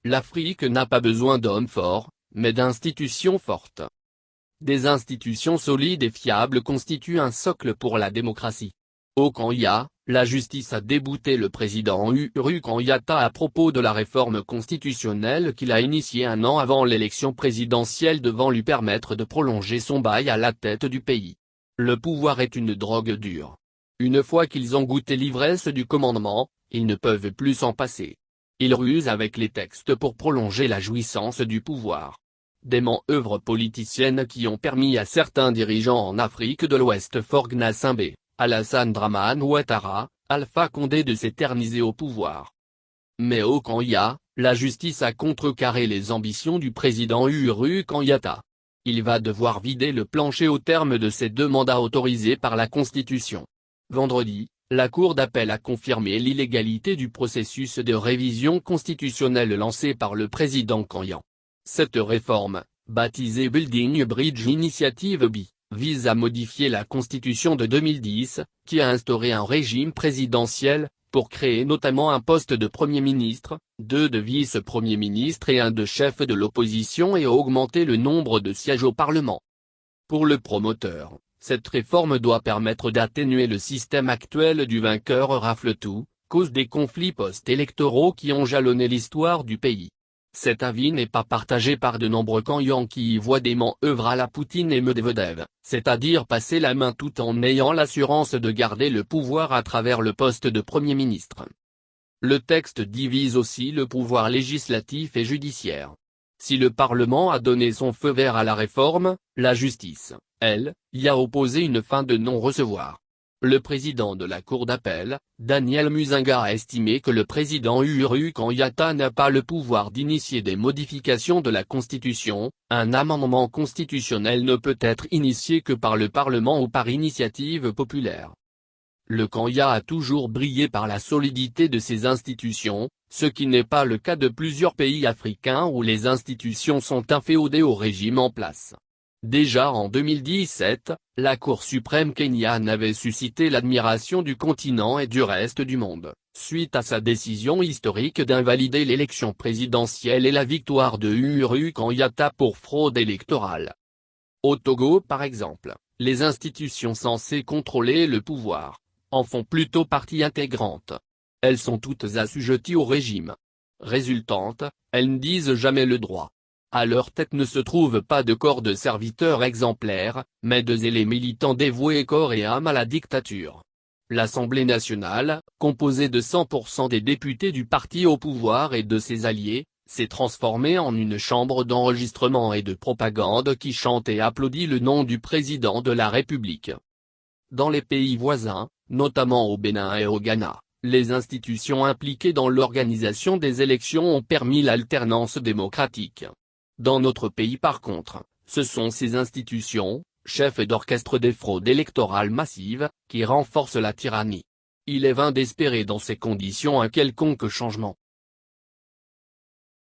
l'Afrique n'a pas besoin d'hommes forts, mais d'institutions fortes. Des institutions solides et fiables constituent un socle pour la démocratie. Au Kenya, la justice a débouté le président Uhuru Kenyatta à propos de la réforme constitutionnelle qu'il a initiée un an avant l'élection présidentielle devant lui permettre de prolonger son bail à la tête du pays. Le pouvoir est une drogue dure. Une fois qu'ils ont goûté l'ivresse du commandement, ils ne peuvent plus s'en passer. Ils rusent avec les textes pour prolonger la jouissance du pouvoir. Des manœuvres politiciennes qui ont permis à certains dirigeants en Afrique de l'Ouest Faure Gnassingbé, Alassane Dramane Ouattara, Alpha Condé de s'éterniser au pouvoir. Mais au Kenya, la justice a contrecarré les ambitions du président Uhuru Kenyatta. Il va devoir vider le plancher au terme de ses 2 mandats autorisés par la Constitution. Vendredi, la Cour d'appel a confirmé l'illégalité du processus de révision constitutionnelle lancé par le président Kenyan. Cette réforme, baptisée Building Bridge Initiative B, vise à modifier la Constitution de 2010, qui a instauré un régime présidentiel, pour créer notamment un poste de Premier ministre, 2 de vice-premier ministre et 1 de chef de l'opposition et augmenter le nombre de sièges au Parlement. Pour le promoteur, cette réforme doit permettre d'atténuer le système actuel du vainqueur rafle tout, cause des conflits post-électoraux qui ont jalonné l'histoire du pays. Cet avis n'est pas partagé par de nombreux Kenyans qui y voient des manœuvres à la Poutine et Medvedev, c'est-à-dire passer la main tout en ayant l'assurance de garder le pouvoir à travers le poste de Premier ministre. Le texte divise aussi le pouvoir législatif et judiciaire. Si le Parlement a donné son feu vert à la réforme, la justice, elle, y a opposé une fin de non-recevoir. Le président de la Cour d'appel, Daniel Muzinga a estimé que le président Uhuru Kenyatta n'a pas le pouvoir d'initier des modifications de la Constitution, un amendement constitutionnel ne peut être initié que par le Parlement ou par initiative populaire. Le Kenya a toujours brillé par la solidité de ses institutions, ce qui n'est pas le cas de plusieurs pays africains où les institutions sont inféodées au régime en place. Déjà en 2017, la Cour suprême kenyane avait suscité l'admiration du continent et du reste du monde, suite à sa décision historique d'invalider l'élection présidentielle et la victoire de Uhuru Kenyatta pour fraude électorale. Au Togo par exemple, les institutions censées contrôler le pouvoir en font plutôt partie intégrante. Elles sont toutes assujetties au régime. Résultante, elles ne disent jamais le droit. À leur tête ne se trouve pas de corps de serviteurs exemplaires, mais de zélés militants dévoués corps et âme à la dictature. L'Assemblée nationale, composée de 100% des députés du parti au pouvoir et de ses alliés, s'est transformée en une chambre d'enregistrement et de propagande qui chante et applaudit le nom du président de la République. Dans les pays voisins, notamment au Bénin et au Ghana, les institutions impliquées dans l'organisation des élections ont permis l'alternance démocratique. Dans notre pays par contre, ce sont ces institutions, chefs d'orchestre des fraudes électorales massives, qui renforcent la tyrannie. Il est vain d'espérer dans ces conditions un quelconque changement.